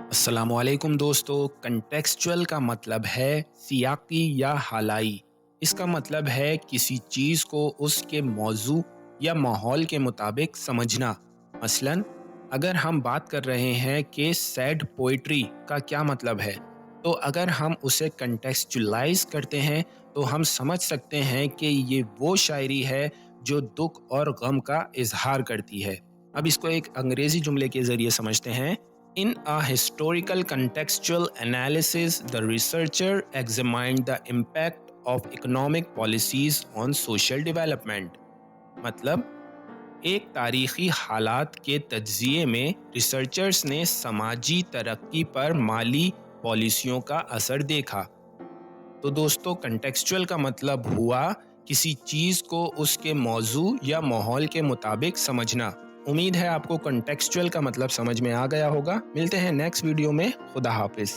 अस्सलाम वालेकुम दोस्तों। कंटेक्सचुअल का मतलब है सियाकी या हालाई। इसका मतलब है किसी चीज़ को उसके मौजू या माहौल के मुताबिक समझना। मसलन अगर हम बात कर रहे हैं कि सैड पोइट्री का क्या मतलब है, तो अगर हम उसे कंटेक्सचुलाइज करते हैं तो हम समझ सकते हैं कि ये वो शायरी है जो दुख और गम का इजहार करती है। अब इसको एक अंग्रेज़ी जुमले के ज़रिए समझते हैं। In a historical contextual analysis, the researcher examined the impact of economic policies on social development. मतलब एक तारीखी हालात के तज्जिए में रिसर्चर्स ने समाजी तरक्की पर माली पॉलिसियों का असर देखा। तो दोस्तों, कंटेक्सचुअल का मतलब हुआ किसी चीज़ को उसके मौजू या माहौल के मुताबिक समझना। उम्मीद है आपको कंटेक्सचुअल का मतलब समझ में आ गया होगा। मिलते हैं नेक्स्ट वीडियो में। खुदा हाफिज़।